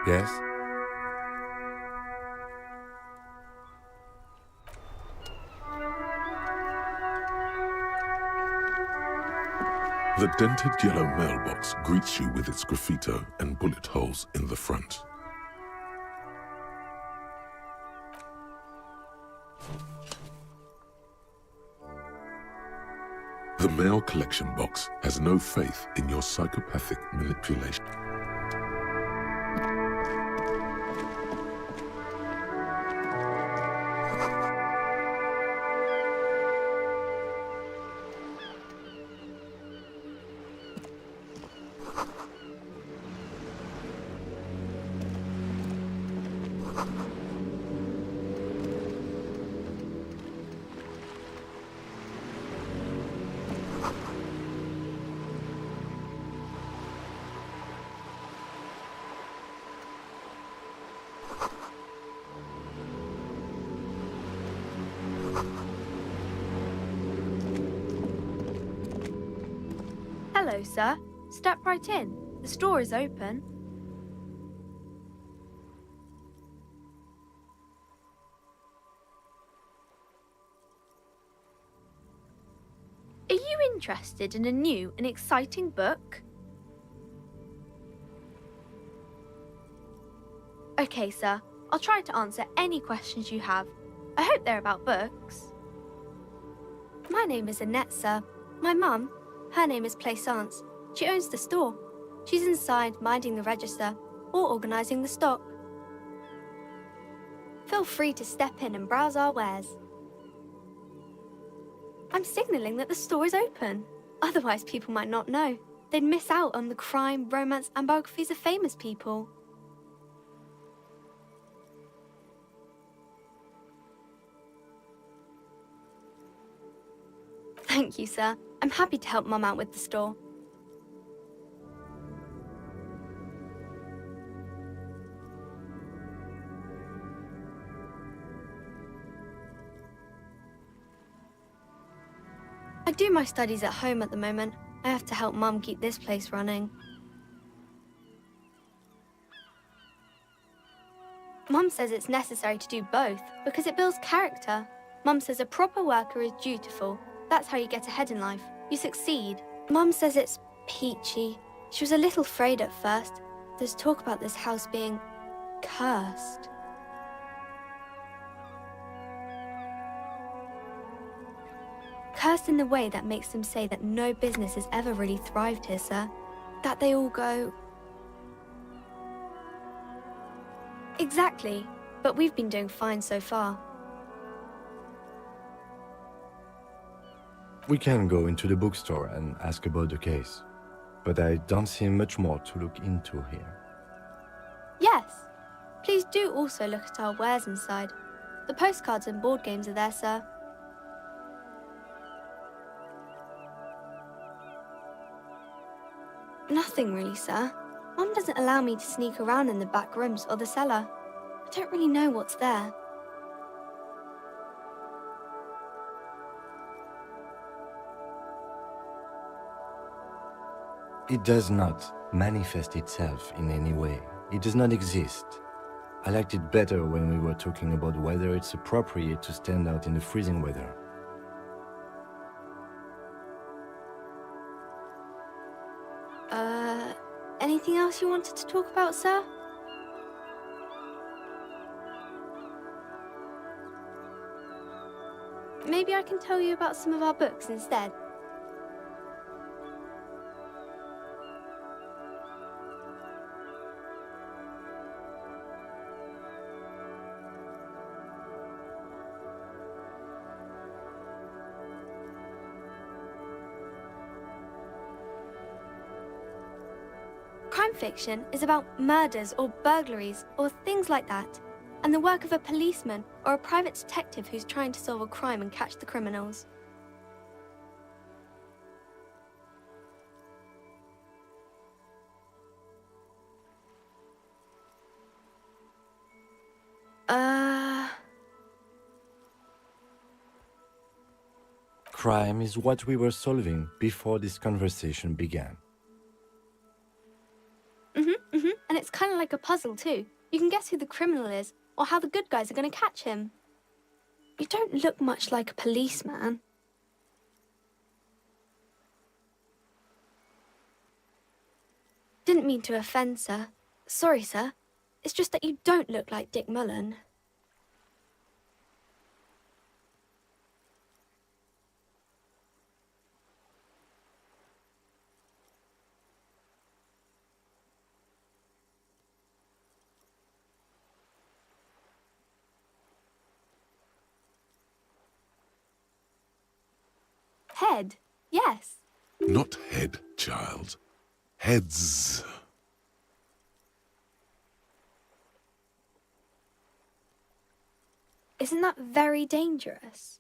Yes? The dented yellow mailbox greets you with its graffito and bullet holes in the front. The mail collection box has no faith in your psychopathic manipulation. Hello, sir. Step right in. The store is open. Are you interested in a new and exciting book? Okay, sir. I'll try to answer any questions you have. I hope they're about books. My name is Annette, sir. My mum, her name is Plaisance. She owns the store. She's inside minding the register or organising the stock. Feel free to step in and browse our wares. I'm signalling that the store is open. Otherwise, people might not know. They'd miss out on the crime, romance and biographies of famous people. Thank you, sir. I'm happy to help Mum out with the store. I do my studies at home at the moment. I have to help Mum keep this place running. Mum says it's necessary to do both because it builds character. Mum says a proper worker is dutiful. That's how you get ahead in life. You succeed. Mum says it's peachy. She was a little afraid at first. There's talk about this house being cursed. Cursed in the way that makes them say that no business has ever really thrived here, sir. That they all go... Exactly. But we've been doing fine so far. We can go into the bookstore and ask about the case, but I don't see much more to look into here. Yes. Please do also look at our wares inside. The postcards and board games are there, sir. Nothing really, sir. Mum doesn't allow me to sneak around in the back rooms or the cellar. I don't really know what's there. It does not manifest itself in any way. It does not exist. I liked it better when we were talking about whether it's appropriate to stand out in the freezing weather. Anything else you wanted to talk about, sir? Maybe I can tell you about some of our books instead. Crime fiction is about murders or burglaries or things like that, and the work of a policeman or a private detective who's trying to solve a crime and catch the criminals. Crime is what we were solving before this conversation began. And it's kind of like a puzzle too. You can guess who the criminal is, or how the good guys are going to catch him. You don't look much like a policeman. Didn't mean to offend, sir. Sorry, sir. It's just that you don't look like Dick Mullen. Head, yes. Not head, child. Heads. Isn't that very dangerous?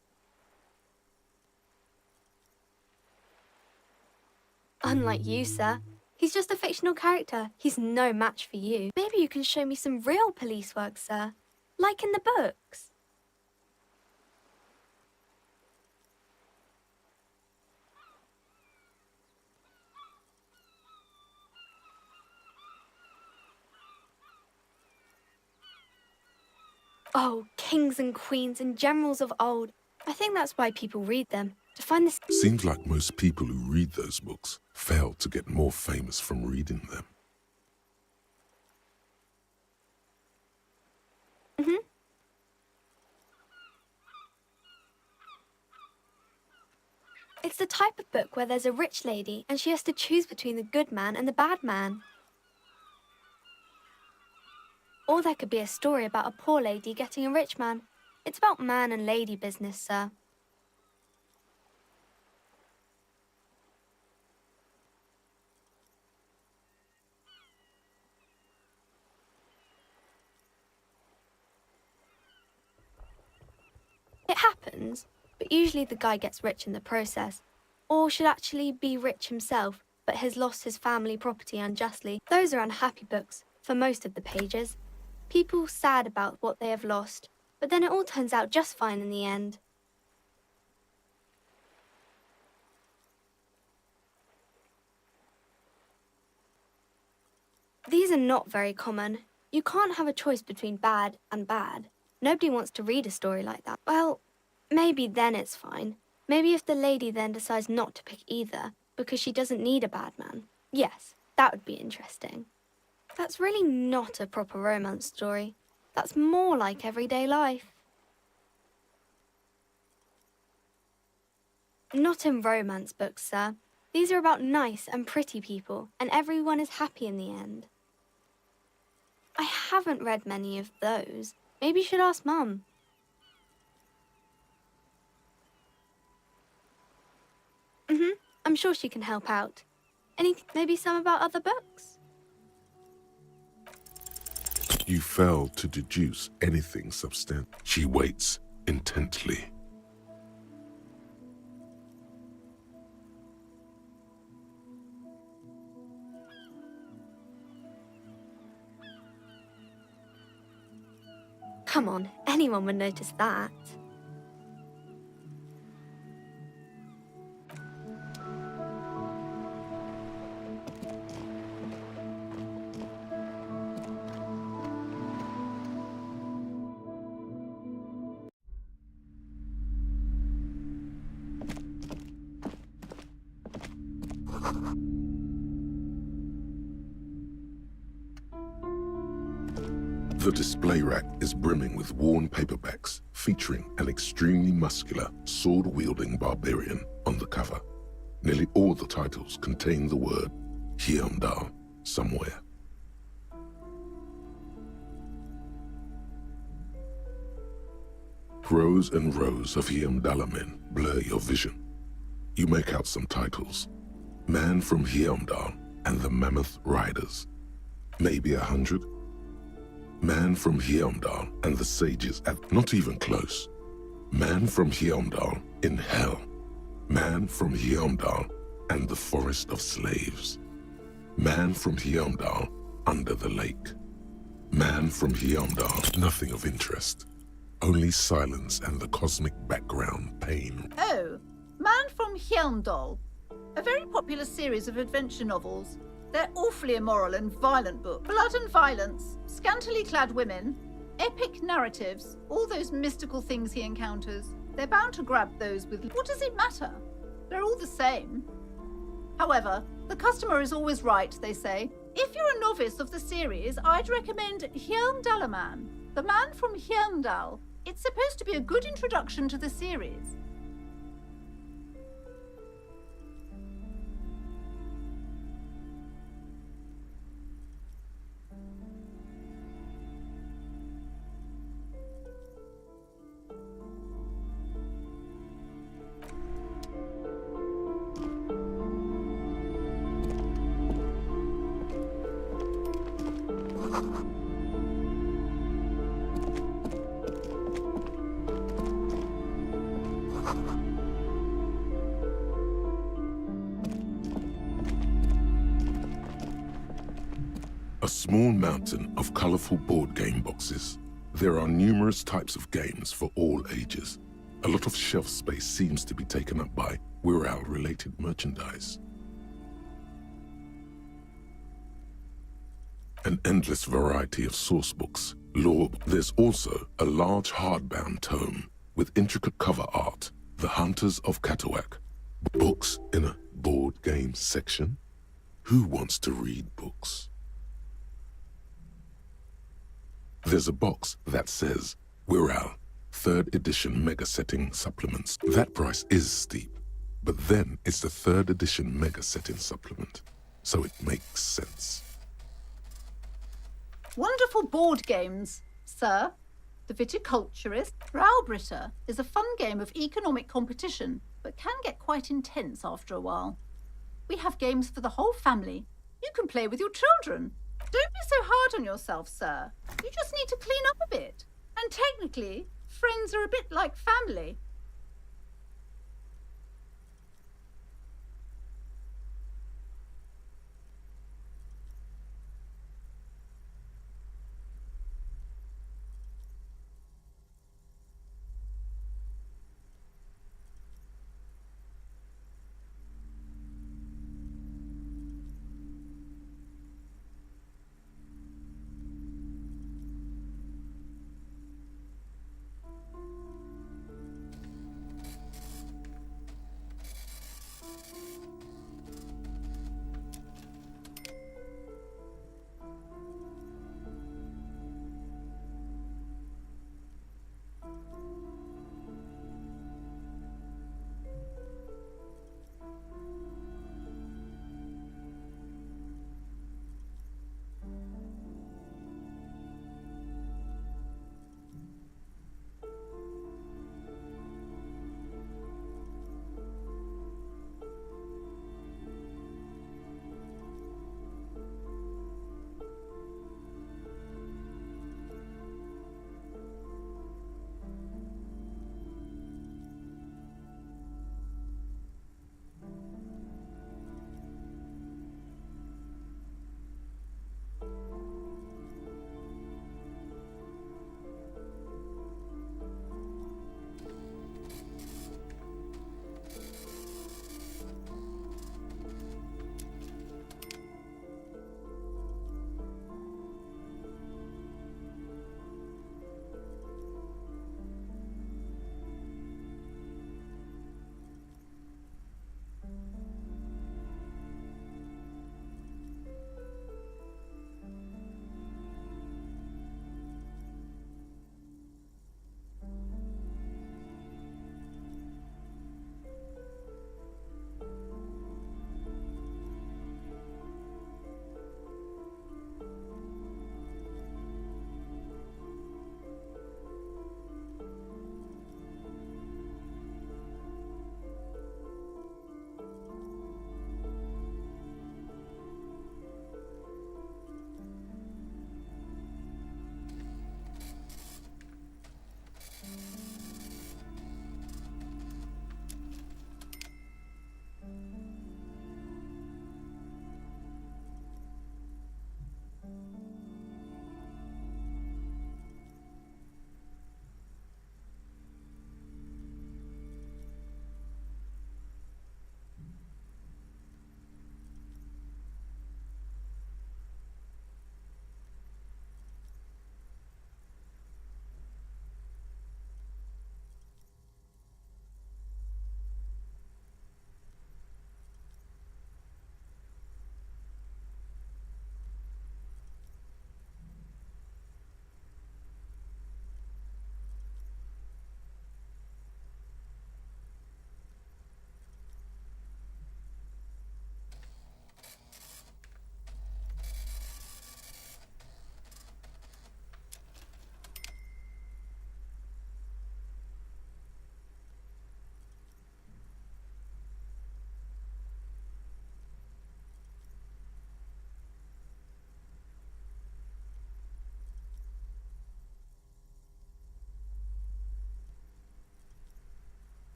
Unlike you, sir. He's just a fictional character. He's no match for you. Maybe you can show me some real police work, sir. Like in the books. Oh, kings and queens and generals of old. I think that's why people read them, to find the... Seems like most people who read those books fail to get more famous from reading them. It's the type of book where there's a rich lady and she has to choose between the good man and the bad man. Or there could be a story about a poor lady getting a rich man. It's about man and lady business, sir. It happens, but usually the guy gets rich in the process. Or should actually be rich himself, but has lost his family property unjustly. Those are unhappy books, for most of the pages. People sad about what they have lost, but then it all turns out just fine in the end. These are not very common. You can't have a choice between bad and bad. Nobody wants to read a story like that. Well, maybe then it's fine. Maybe if the lady then decides not to pick either, because she doesn't need a bad man. Yes, that would be interesting. That's really not a proper romance story. That's more like everyday life. Not in romance books, sir. These are about nice and pretty people, and everyone is happy in the end. I haven't read many of those. Maybe you should ask Mum. I'm sure she can help out. Maybe some about other books? You fail to deduce anything substantial. She waits intently. Come on, anyone would notice that. The display rack is brimming with worn paperbacks featuring an extremely muscular, sword-wielding barbarian on the cover. Nearly all the titles contain the word Heimdall somewhere. Rows and rows of Heimdall men blur your vision. You make out some titles. Man from Heimdall and the Mammoth Riders. Maybe 100. Man from Heimdall and the Sages at not even close. Man from Heimdall in Hell. Man from Heimdall and the Forest of Slaves. Man from Heimdall under the lake. Man from Heimdall, nothing of interest. Only silence and the cosmic background pain. Oh, Man from Heimdall. A very popular series of adventure novels. They're awfully immoral and violent books. Blood and violence, scantily clad women, epic narratives, all those mystical things he encounters. They're bound to grab those with... What does it matter? They're all the same. However, the customer is always right, they say. If you're a novice of the series, I'd recommend Hjelmdalaman, the man from Hjelmdal. It's supposed to be a good introduction to the series. A small mountain of colorful board game boxes. There are numerous types of games for all ages. A lot of shelf space seems to be taken up by Wirral-related merchandise. An endless variety of source books, lore. There's also a large hardbound tome with intricate cover art, The Hunters of Katawak. Books in a board game section? Who wants to read books? There's a box that says Wirral, 3rd edition mega setting supplements. That price is steep, but then it's the 3rd edition mega setting supplement, so it makes sense. Wonderful board games, sir. The Viticulturist. Raubritter is a fun game of economic competition, but can get quite intense after a while. We have games for the whole family. You can play with your children. Don't be so hard on yourself, sir. You just need to clean up a bit. And technically, friends are a bit like family.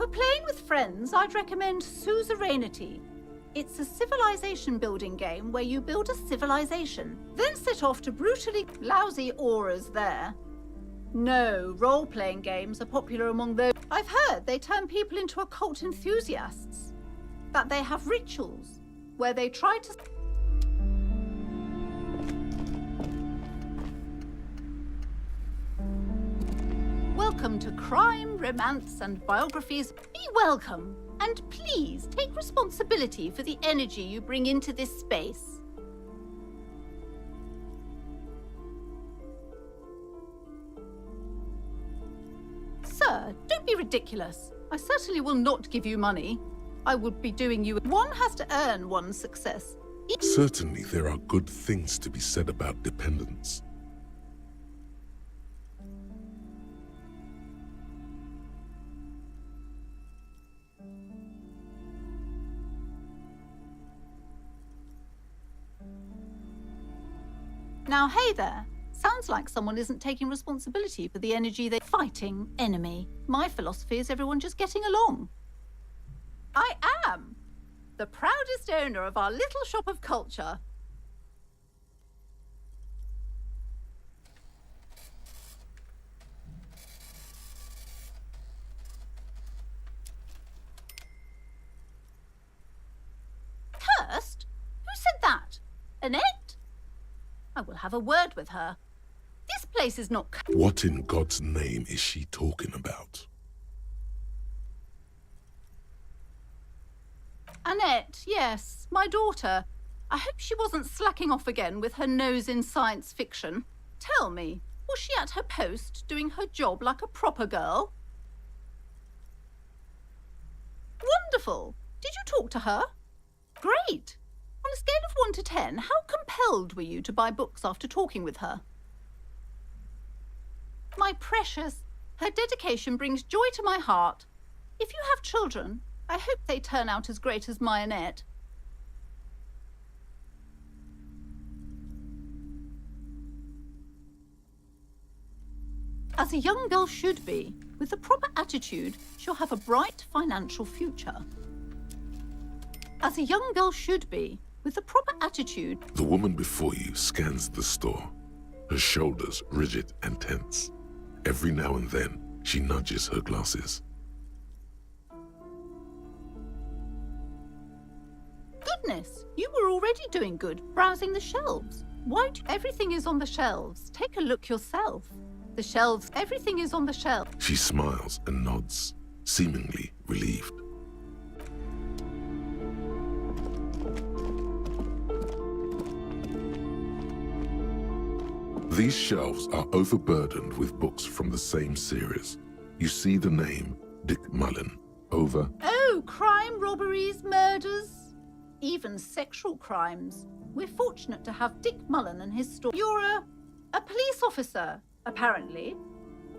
For playing with friends, I'd recommend Suzerainty. It's a civilization building game where you build a civilization, then set off to brutally lousy auras there. No, role-playing games are popular among those. I've heard they turn people into occult enthusiasts. That they have rituals where they try to... Welcome to Crime, Romance and Biographies. Be welcome, and please take responsibility for the energy you bring into this space. Sir, don't be ridiculous. I certainly will not give you money. I would be doing you... One has to earn one's success. Certainly there are good things to be said about dependence. Now, hey there. Sounds like someone isn't taking responsibility for the energy they're fighting enemy. My philosophy is everyone just getting along. I am the proudest owner of our little shop of culture. Cursed? Who said that? Annette? I will have a word with her. This place is not... What in God's name is she talking about? Annette, yes, my daughter. I hope she wasn't slacking off again with her nose in science fiction. Tell me, was she at her post doing her job like a proper girl? Wonderful. Did you talk to her? Great. On a scale of 1 to 10, how compelled were you to buy books after talking with her? My precious, her dedication brings joy to my heart. If you have children, I hope they turn out as great as my Annette. As a young girl should be, with the proper attitude, she'll have a bright financial future. As a young girl should be, with the proper attitude... The woman before you scans the store, her shoulders rigid and tense. Every now and then, she nudges her glasses. Goodness, you were already doing good, browsing the shelves. Why do... Everything is on the shelves. Take a look yourself. The shelves, everything is on the shelf. She smiles and nods, seemingly relieved. These shelves are overburdened with books from the same series. You see the name Dick Mullen over... Oh, crime, robberies, murders, even sexual crimes. We're fortunate to have Dick Mullen and his story. You're a police officer, apparently.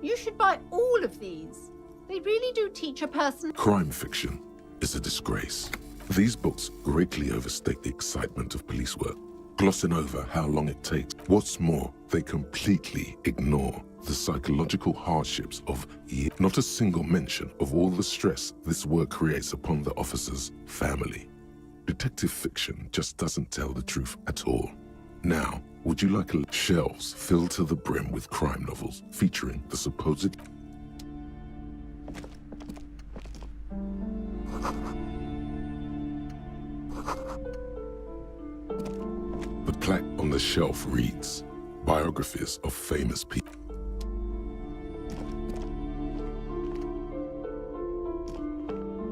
You should buy all of these. They really do teach a person... Crime fiction is a disgrace. These books greatly overstate the excitement of police work, glossing over how long it takes. What's more, they completely ignore the psychological hardships of years. Not a single mention of all the stress this work creates upon the officer's family. Detective fiction just doesn't tell the truth at all. Now, would you like shelves filled to the brim with crime novels featuring the supposed... The plaque on the shelf reads, Biographies of Famous People.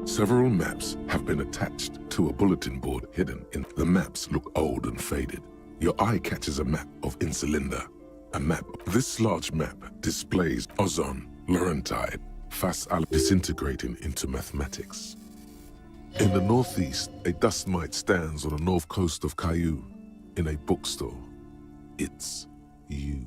Several maps have been attached to a bulletin board hidden in... The maps look old and faded. Your eye catches a map of Insulinda. A map. This large map displays ozone, Laurentide, disintegrating into mathematics. In the northeast, a dust mite stands on the north coast of Caillou. In a bookstore, it's you.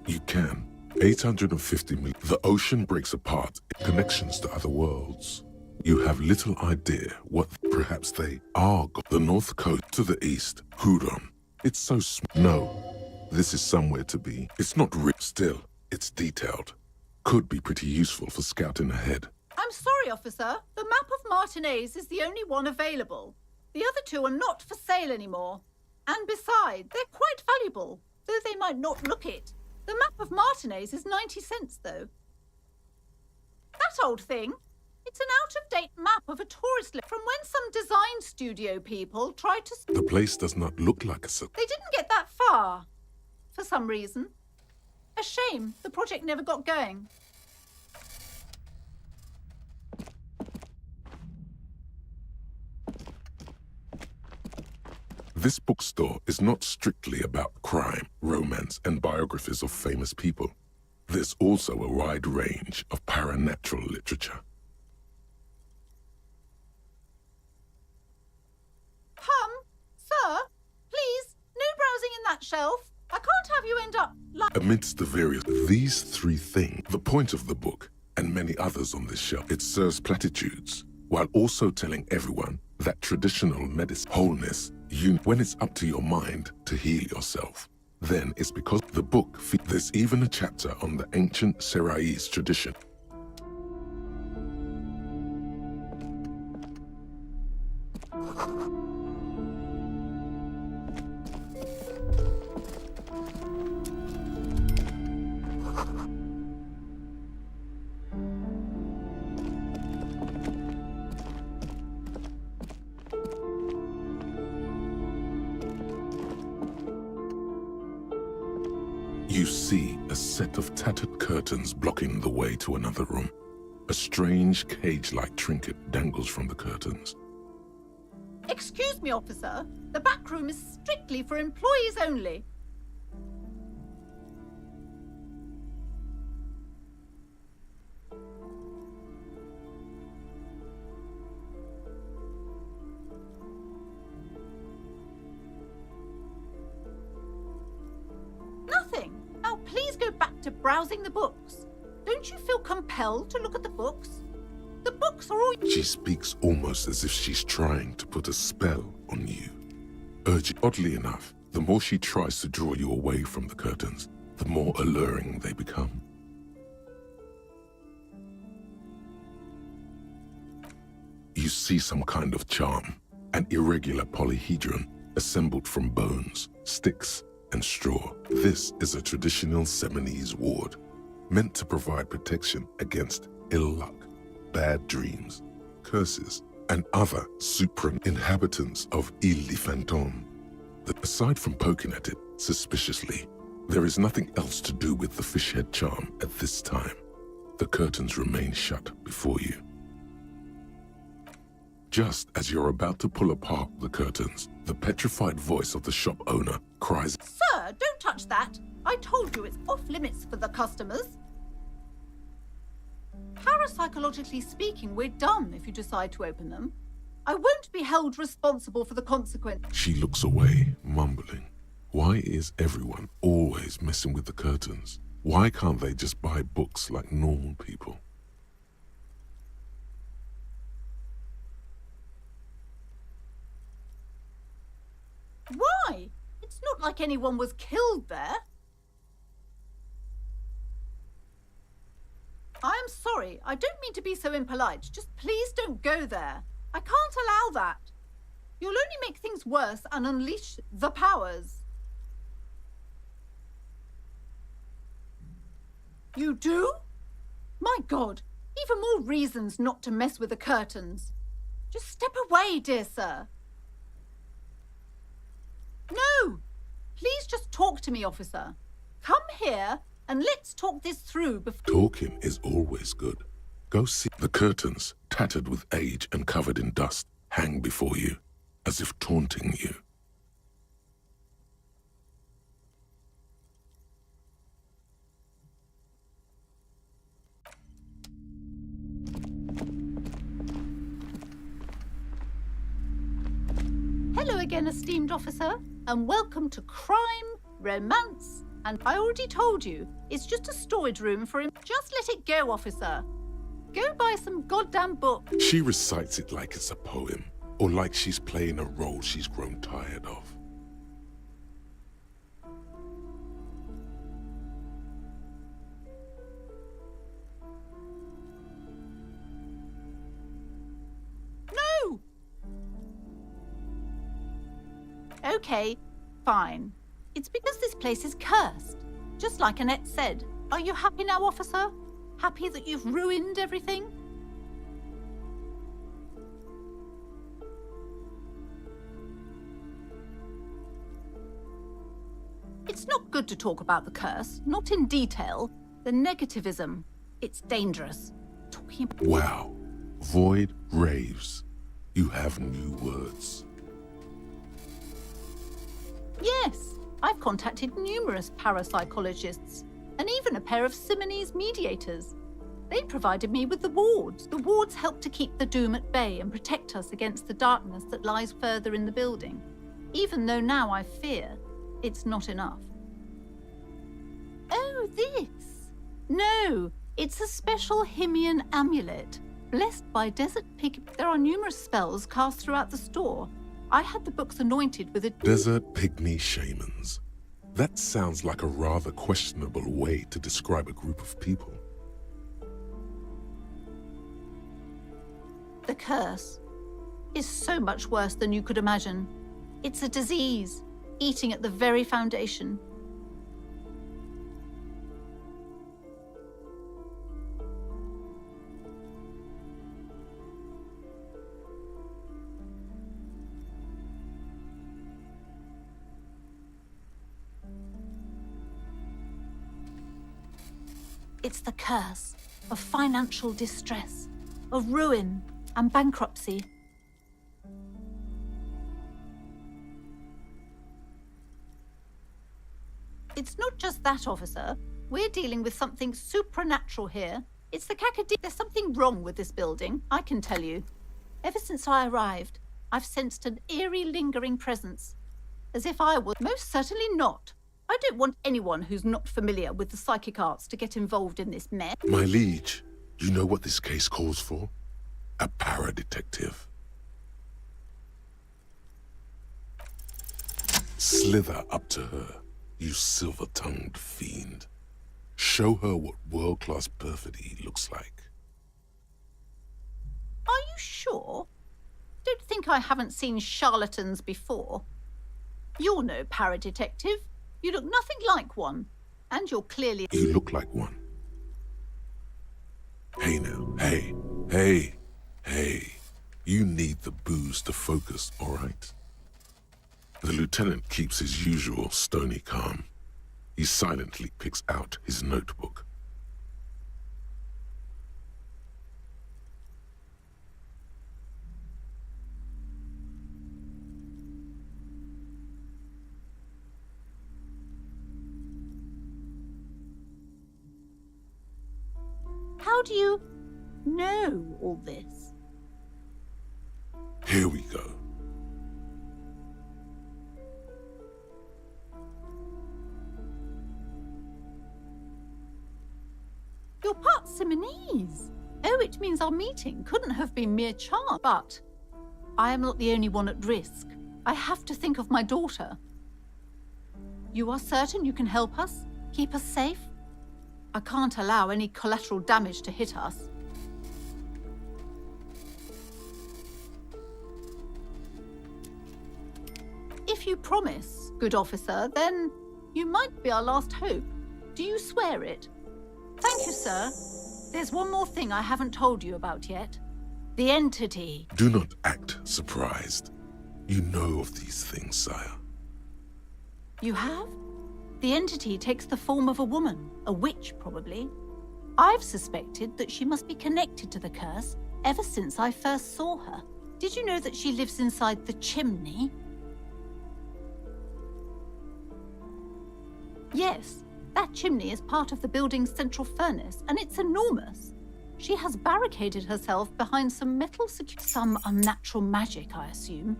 You can. 850 million. The ocean breaks apart in connections to other worlds. You have little idea what perhaps they are. The north coast to the east, Huron. It's so small. No, this is somewhere to be. It's not real. Still, it's detailed. could be pretty useful for scouting ahead. I'm sorry, officer. The map of Martinez is the only one available. The other two are not for sale anymore. And besides, they're quite valuable, though they might not look it. The map of Martinez is 90 cents, though. That old thing? It's an out-of-date map of a tourist list from when some design studio people tried to... The place does not look like a... They didn't get that far, for some reason. A shame the project never got going. This bookstore is not strictly about crime, romance, and biographies of famous people. There's also a wide range of paranatural literature. Sir, please, no browsing in that shelf. I can't have you end up like... Amidst the various... These three things, the point of the book, and many others on this shelf, it serves platitudes, while also telling everyone that traditional medicine, wholeness, when it's up to your mind to heal yourself, then it's because the book... There's even a chapter on the ancient Seraïs tradition. You see a set of tattered curtains blocking the way to another room. A strange cage-like trinket dangles from the curtains. Excuse me, officer. The back room is strictly for employees only. Nothing. Now please go back to browsing the books. Don't you feel compelled to look at the books? The books are all... She speaks almost as if she's trying to put a spell on you. Oddly enough, the more she tries to draw you away from the curtains, the more alluring they become. You see some kind of charm, an irregular polyhedron assembled from bones, sticks, and straw. This is a traditional Seminese ward, meant to provide protection against ill luck, bad dreams, curses, and other inhabitants of Ile de Fantôme. Aside from poking at it suspiciously, there is nothing else to do with the fish head charm at this time. The curtains remain shut before you. Just as you're about to pull apart the curtains, the petrified voice of the shop owner cries, Sir, don't touch that. I told you it's off limits for the customers. Parapsychologically speaking, we're done if you decide to open them. I won't be held responsible for the consequence. She looks away, mumbling. Why is everyone always messing with the curtains? Why can't they just buy books like normal people? Why? It's not like anyone was killed there. I'm sorry, I don't mean to be so impolite. Just please don't go there. I can't allow that. You'll only make things worse and unleash the powers. You do? My God, even more reasons not to mess with the curtains. Just step away, dear sir. No! Please just talk to me, officer. Come here and let's talk this through before... Talking is always good. Go see. The curtains, tattered with age and covered in dust, hang before you, as if taunting you. Hello again, esteemed officer, and welcome to crime, romance, and I already told you, it's just a storage room for him. Just let it go, officer. Go buy some goddamn book. She recites it like it's a poem, or like she's playing a role she's grown tired of. Okay, fine. It's because this place is cursed. Just like Annette said. Are you happy now, officer? Happy that you've ruined everything? It's not good to talk about the curse, not in detail. The negativism, it's dangerous. Talking about... Wow. Void raves. You have new words. Yes, I've contacted numerous parapsychologists and even a pair of Simonese mediators. They provided me with the wards. The wards help to keep the doom at bay and protect us against the darkness that lies further in the building. Even though now I fear it's not enough. Oh, this? No, it's a special Himian amulet, blessed by desert pig. There are numerous spells cast throughout the store. I had the books anointed with a... Desert pygmy shamans. That sounds like a rather questionable way to describe a group of people. The curse is so much worse than you could imagine. It's a disease, eating at the very foundation. It's the curse of financial distress, of ruin and bankruptcy. It's not just that, officer. We're dealing with something supernatural here. It's the cacodemon. There's something wrong with this building, I can tell you. Ever since I arrived, I've sensed an eerie, lingering presence. As if I was... Most certainly not. I don't want anyone who's not familiar with the psychic arts to get involved in this mess. My liege, you know what this case calls for? A para-detective. Slither up to her, you silver-tongued fiend. Show her what world-class perfidy looks like. Are you sure? Don't think I haven't seen charlatans before. You're no para-detective. You look nothing like one. And you're clearly... You look like one. Hey now, hey. You need the booze to focus, all right? The lieutenant keeps his usual stony calm. He silently picks out his notebook. How do you know all this? Here we go. You're part Simonese. Oh, it means our meeting couldn't have been mere chance. But I am not the only one at risk. I have to think of my daughter. You are certain you can help us? Keep us safe? I can't allow any collateral damage to hit us. If you promise, good officer, then you might be our last hope. Do you swear it? Thank you, sir. There's one more thing I haven't told you about yet. The entity. Do not act surprised. You know of these things, sire. You have? The entity takes the form of a woman, a witch probably. I've suspected that she must be connected to the curse ever since I first saw her. Did you know that she lives inside the chimney? Yes, that chimney is part of the building's central furnace, and it's enormous. She has barricaded herself behind some metal some unnatural magic, I assume.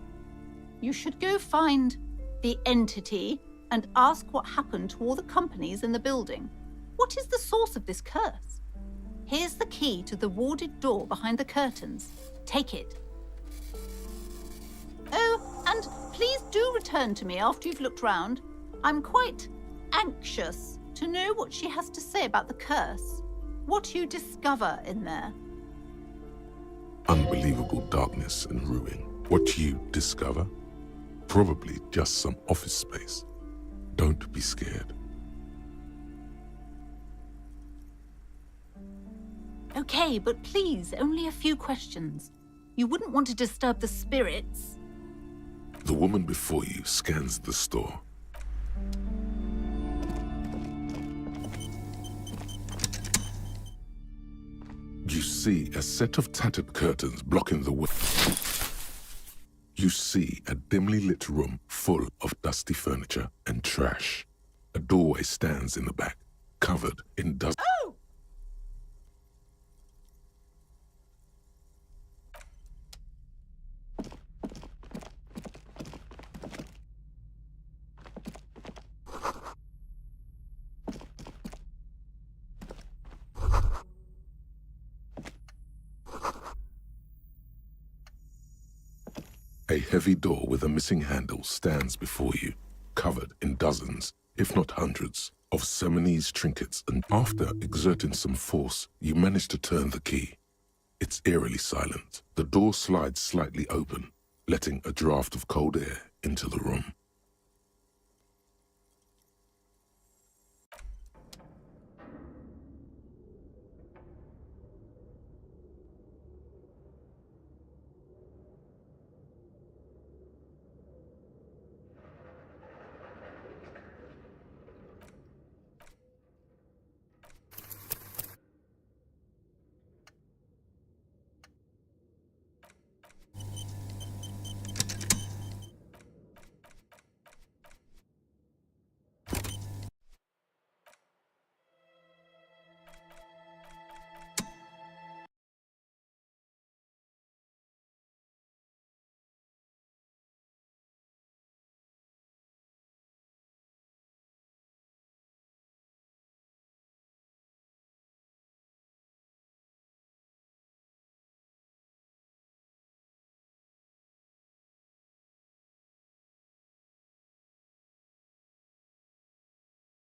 You should go find the entity and ask what happened to all the companies in the building. What is the source of this curse? Here's the key to the warded door behind the curtains. Take it. Oh, and please do return to me after you've looked round. I'm quite anxious to know what she has to say about the curse. What you discover in there. Unbelievable darkness and ruin. What you discover? Probably just some office space. Don't be scared. Okay, but please, only a few questions. You wouldn't want to disturb the spirits. The woman before you scans the store. You see a set of tattered curtains blocking the way. You see a dimly lit room full of dusty furniture and trash. A doorway stands in the back, covered in dust. Oh! A heavy door with a missing handle stands before you, covered in dozens, if not hundreds, of Seminese trinkets, and after exerting some force, you manage to turn the key. It's eerily silent. The door slides slightly open, letting a draft of cold air into the room.